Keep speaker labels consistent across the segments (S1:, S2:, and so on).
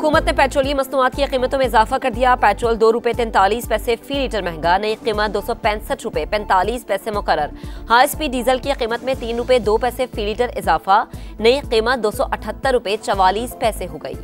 S1: हुकूमत ने पेट्रोलियम मसनूआत की कीमतों में इजाफा कर दिया। पेट्रोल 2 रुपये 43 पैसे फी लीटर महंगा, नई कीमत 265 रुपये 45 पैसे मुकर्रर। हाई स्पीड डीजल की कीमत में 3 रुपये 2 पैसे फी लीटर इजाफा, नई कीमत 278 रुपये 44 पैसे हो गई।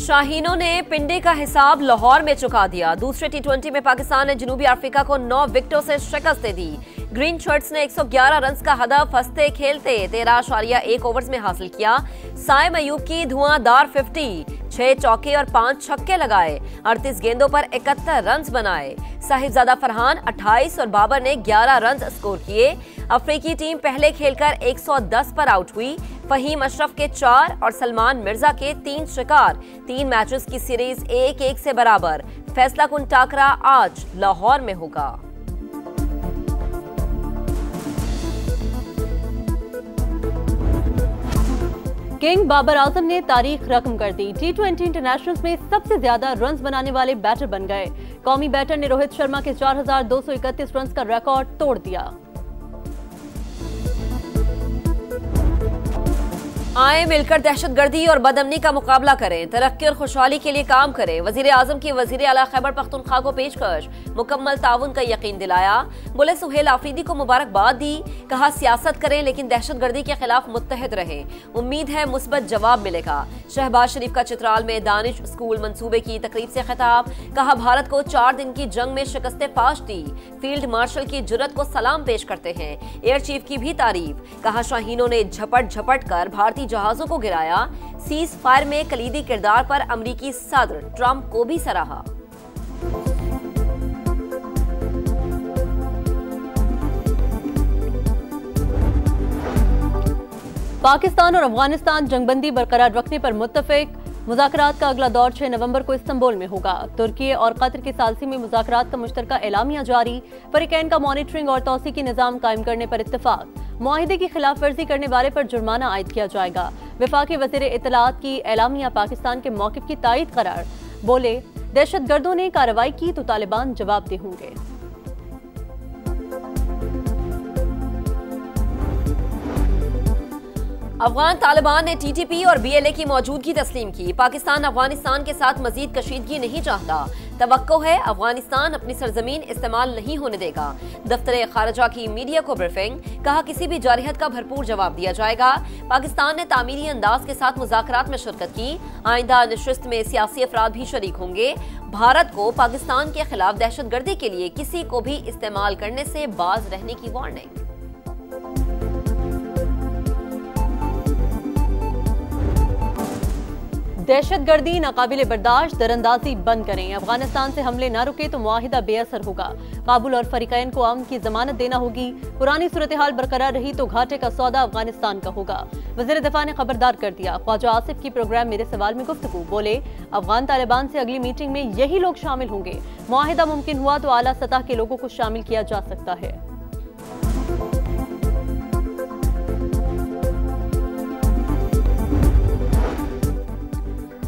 S1: शाहीनों ने पिंडे का हिसाब लाहौर में चुका दिया। दूसरे T20 में पाकिस्तान ने जनूबी अफ्रीका को 9 विकेटों से शिकस्त दे दी। ग्रीन शर्ट्स ने 111 रन का हदफ हंसते खेलते 13.1 ओवर्स में हासिल किया। साइम अयूब की धुआंधार 50, 6 चौके और 5 छक्के लगाए, 38 गेंदों पर 71 रन बनाए। साहिबजादा फरहान 28 और बाबर ने 11 रन स्कोर किए। अफ्रीकी टीम पहले खेलकर 110 पर आउट हुई। फहीम अशरफ के 4 और सलमान मिर्जा के 3 शिकार। 3 मैचेस की सीरीज 1-1 से बराबर। फैसला कुन टाकरा आज लाहौर में होगा।
S2: किंग बाबर आजम ने तारीख रकम कर दी। T20 इंटरनेशनल्स में सबसे ज्यादा रन्स बनाने वाले बैटर बन गए। कौमी बैटर ने रोहित शर्मा के 4231 रन का रिकॉर्ड तोड़ दिया।
S1: आए मिलकर दहशतगर्दी और बदअमनी का मुकाबला करें, तरक्की और खुशहाली के लिए काम करें। वजीर आजम की वजीर आला खैबर पख्तूनख्वा को पेशकश, मुकम्मल ताउन का यकीन दिलाया। बोले सुहेल आफरीदी को मुबारकबाद दी, कहा सियासत करें लेकिन दहशतगर्दी के खिलाफ मुत्तहिद रहें। उम्मीद है मुस्बत जवाब मिलेगा। शहबाज शरीफ का चित्राल में दानिश स्कूल मंसूबे की तकरीब से खिताब, कहा भारत को 4 दिन की जंग में शिकस्त फाश दी। फील्ड मार्शल की जुर्रत को सलाम पेश करते हैं। एयर चीफ की भी तारीफ, कहा शाहीनों ने झपट झपट कर भारतीय जहाजों को गिराया। सीज फायर में कलीदी किरदार पर अमरीकी सदर ट्रंप को भी सराहा।
S2: पाकिस्तान और अफगानिस्तान जंगबंदी बरकरार रखने पर मुत्तफिक। मुज़ाकरात का अगला दौर 6 नवंबर को इस्तांबुल में होगा। तुर्की और कतर के सालसी में मुज़ाकरात का मुश्तरका एलामिया जारी। फरीकैन का मॉनिटरिंग और तौसीकी निज़ाम कायम करने पर इत्तेफाक। मुआहिदे की खिलाफ वर्जी करने वाले पर जुर्माना आयद किया जाएगा। वफाकी वज़ीर इत्तलात की एलामिया पाकिस्तान के मौक़िफ़ की तायद करार। बोले दहशतगर्दों ने कार्रवाई की तो तालिबान जवाबदेह होंगे।
S1: अफगान तालिबान ने TTP और BLA की मौजूदगी तस्लीम की। पाकिस्तान अफगानिस्तान के साथ मजीद कशीदगी नहीं चाहता। तवक्को है अफगानिस्तान अपनी सरजमीन इस्तेमाल नहीं होने देगा। दफ्तर खारजा की मीडिया को ब्रीफिंग, कहा किसी भी जारहत का भरपूर जवाब दिया जाएगा। पाकिस्तान ने तामीरी अंदाज के साथ मुज़ाकरात में शिरकत की। आइंदा नशिस्त में सियासी अफराद भी शरीक होंगे। भारत को पाकिस्तान के खिलाफ दहशतगर्दी के लिए किसी को भी इस्तेमाल करने से बाज रहने की वार्निंग।
S2: दहशतगर्दी नाकाबिले बर्दाश्त, दरअंदाजी बंद करें। अफगानिस्तान से हमले न रुके तो मुआहिदा बेअसर होगा। काबुल और फरीकैन को अमन की जमानत देना होगी। पुरानी सूरत हाल बरकरार रही तो घाटे का सौदा अफगानिस्तान का होगा। वज़ीर दिफा ने खबरदार कर दिया। ख्वाजा आसिफ की प्रोग्राम मेरे सवाल में गुफ्तगू, बोले अफगान तालिबान से अगली मीटिंग में यही लोग शामिल होंगे। मुआहिदा मुमकिन हुआ तो आला सतह के लोगों को शामिल किया जा सकता है।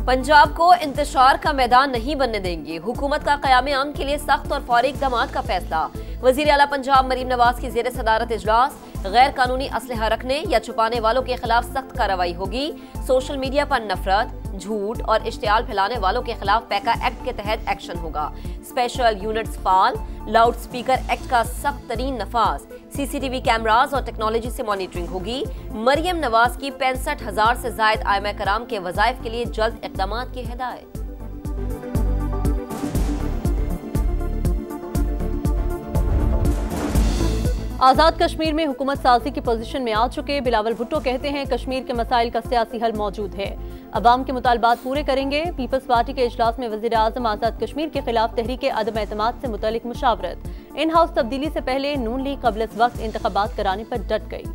S1: पंजाब को इंतशार का मैदान नहीं बनने देंगे। हुकूमत का क़याम अमन के लिए सख्त और फौरी इक़दामात का फैसला। वज़ीर आला पंजाब मरीम नवाज की ज़ेर सदारत इजलास। गैर कानूनी असलहा रखने या छुपाने वालों के खिलाफ सख्त कार्रवाई होगी। सोशल मीडिया पर नफरत, झूठ और इश्तियाल फैलाने वालों के खिलाफ पैका एक्ट के तहत एक्शन होगा। स्पेशल यूनिट्स फाल, लाउड स्पीकर एक्ट का सख्त तरीन नफाज। CCTV कैमराज और टेक्नोलॉजी से मॉनिटरिंग होगी। मरियम नवाज की 65,000 से जायद आइमा कराम के वज़ाइफ के लिए जल्द इक़दामात की हिदायत।
S2: आज़ाद कश्मीर में हुकूमत साजी की पोजीशन में आ चुके बिलावल भुट्टो कहते हैं कश्मीर के मसाइल का सियासी हल मौजूद है। अवाम के मुतालबात पूरे करेंगे। पीपल्स पार्टी के इजलास में वज़ीर आज़म आज़ाद कश्मीर के खिलाफ तहरीक अदम एतमाद से मुतल्लिक मुशावरत। इन हाउस तब्दीली से पहले नून लीग क़ब्ल इस वक्त इंतखाबात कराने पर डट गई।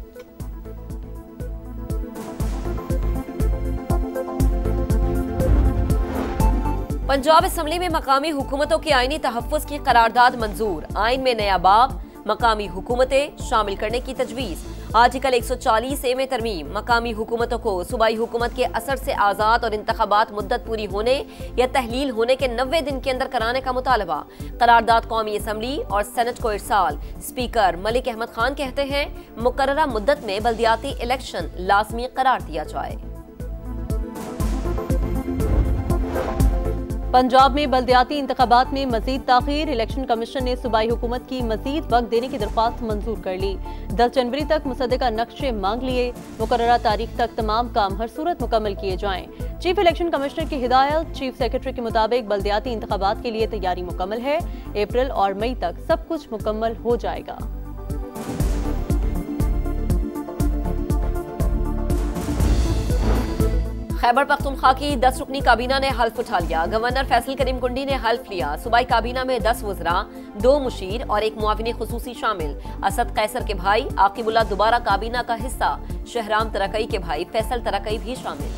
S2: पंजाब असम्बली में मकामी हुकूमतों की आईनी तहफ़्फ़ुज़ की करारदाद मंजूर। आइन में नया बाब,
S1: मकामी हुकूमतें शामिल करने की तजवीज़। आर्टिकल 140A में तरमीम। मकामी हुकूमतों को सूबाई हुकूमत के असर से आज़ाद और इंतखाबात मुद्दत पूरी होने या तहलील होने के 90 दिन के अंदर कराने का मुतालबा। करारदाद कौमी असम्बली और सेनेट को इरसाल। स्पीकर मलिक अहमद खान कहते हैं मुकर्ररा मुद्दत में बल्दियाती इलेक्शन लाजमी करार दिया जाए।
S2: पंजाब में बल्दियाती इंतखाबात में मजीद ताखीर। इलेक्शन कमीशन ने सूबाई हुकूमत की मजीद वक्त देने की दरख्वास्त मंजूर कर ली। 10 जनवरी तक मुसद्दका नक्शे मांग लिए। मुकर्ररा तारीख तक तमाम काम हर सूरत मुकम्मल किए जाएं। चीफ इलेक्शन कमिश्नर की हिदायत। चीफ सेक्रेटरी के मुताबिक बल्दियाती इंतखाबात के लिए तैयारी मुकम्मल है। अप्रैल और मई तक सब कुछ मुकम्मल हो जाएगा।
S1: खैबर पख्तूनख्वा की 10 रुकनी काबीना ने हल्फ उठा लिया। गवर्नर फैसल करीम कुंडी ने हल्फ लिया। सूबाई काबीना में 10 वज़रा, 2 मुशीर और 1 मुआविन खुसूसी शामिल। असद कैसर के भाई आकिबुल्ला दोबारा काबीना का हिस्सा। शहराम तरकई के भाई फैसल तरकई भी शामिल।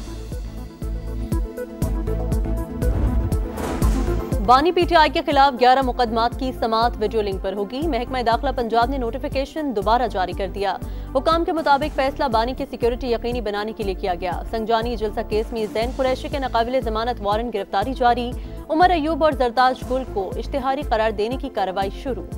S2: बानी पीटीआई के खिलाफ 11 मुकदमात की समाअत वीडियो लिंक पर होगी। महकमा दाखिला पंजाब ने नोटिफिकेशन दोबारा जारी कर दिया। हुकाम के मुताबिक फैसला बानी की सिक्योरिटी यकीनी बनाने के लिए किया गया। संजानी जलसा केस में जैन कुरैशी के नाकाबिले जमानत वारंट गिरफ्तारी जारी। उमर अयूब और जरताज गुल को इश्तिहारी करार देने की कार्रवाई शुरू।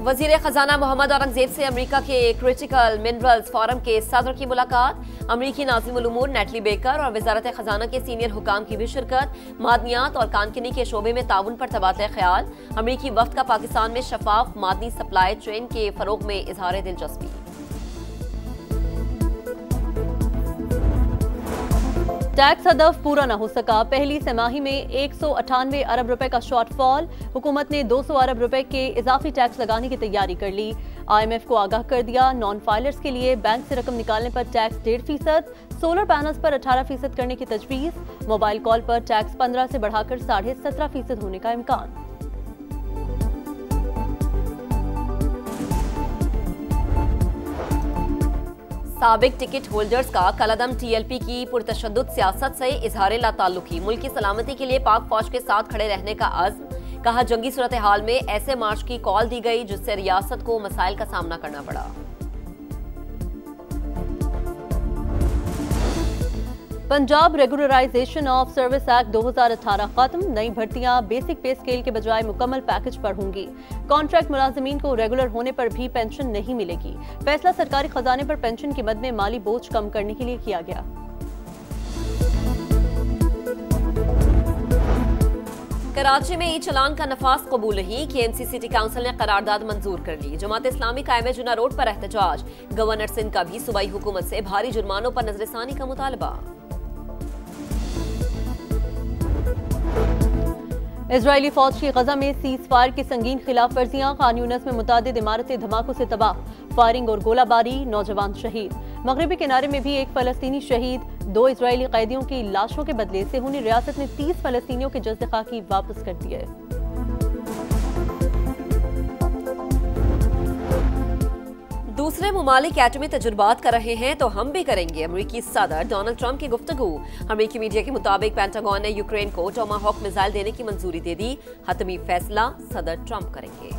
S1: वजीर खजाना मोहम्मद औरंगजेब से अमेरिका के क्रिटिकल मिनरल्स फोरम के सदर की मुलाकात। अमेरिकी नाज़िमुल उमूर नेटली बेकर और वजारत खजाना के सीनियर हुकाम की भी शिरकत। मादनियात और कानकिनी के शोबे में ताउन पर तबादला ख्याल। अमेरिकी वफ्द का पाकिस्तान में शफाफ मादनी सप्लाई चेन के फरोग में इजहार दिलचस्पी।
S2: टैक्स हदफ पूरा न हो सका। पहली तिमाही में 198 अरब रुपए का शॉर्टफॉल। हुकूमत ने 200 अरब रुपए के इजाफी टैक्स लगाने की तैयारी कर ली। IMF को आगाह कर दिया। नॉन फाइलर्स के लिए बैंक से रकम निकालने पर टैक्स 1.5%, सोलर पैनल्स पर 18% करने की तजवीज। मोबाइल कॉल पर टैक्स 15 से बढ़ाकर 17.5% होने का इम्कान।
S1: साबिक टिकट होल्डर्स का कलअदम TLP की पुरतशद्दुद सियासत से इजहार लाताल्लुकी। मुल्क की सलामती के लिए पाक फौज के साथ खड़े रहने का अज़्म। कहा जंगी सूरत हाल में ऐसे मार्च की कॉल दी गई जिससे रियासत को मसाइल का सामना करना पड़ा।
S2: Punjab regularisation of service act 2018 खत्म। नई भर्तियां बेसिक पे स्केल के बजाय मुकम्मल पैकेज पर होंगी। कॉन्ट्रैक्ट मुलाजिमीन को रेगुलर होने पर भी पेंशन नहीं मिलेगी। फैसला सरकारी खजाने पर पेंशन की मद में माली बोझ कम करने के लिए किया गया।
S1: कराची में ई चलान का नफाज कबूल नहीं। KMC सिटी काउंसिल ने करारदाद मंजूर कर ली। जमात इस्लामी कायम जुना रोड पर एहतजाज। गवर्नर सिंध का भी सूबाई हुकूमत से भारी जुर्मानों पर नजरसानी का मुतालबा।
S2: इजरायली फौज की गजा में सीज फायर की संगीन खिलाफ वर्जियां। खान यूनिस में मुतादिद इमारतें धमाकों से तबाह। फायरिंग और गोलाबारी, नौजवान शहीद। मगरबी किनारे में भी एक फलस्तीनी शहीद। 2 इजरायली कैदियों की लाशों के बदले सेहूनी रियासत ने 30 फलस्तीनियों के जज्द खाकी वापस कर दिए।
S1: दूसरे मुमालिक एटमी तजुर्बात कर रहे हैं तो हम भी करेंगे। अमेरिकी सदर डोनाल्ड ट्रंप की गुफ्तगू। अमेरिकी मीडिया के मुताबिक पेंटागन ने यूक्रेन को टोमाहॉक मिसाइल देने की मंजूरी दे दी। हतमी फैसला सदर ट्रंप करेंगे।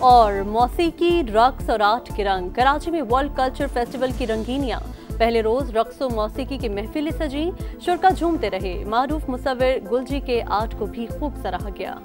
S2: और मौसीकी, रक्स और आर्ट के रंग। कराची में वर्ल्ड कल्चर फेस्टिवल की रंगीनियां। पहले रोज रक्स और मौसीकी की महफिलें सजी। शुरका झूमते रहे। मारूफ मुसव्विर गुलजी के आर्ट को भी खूब सराहा गया।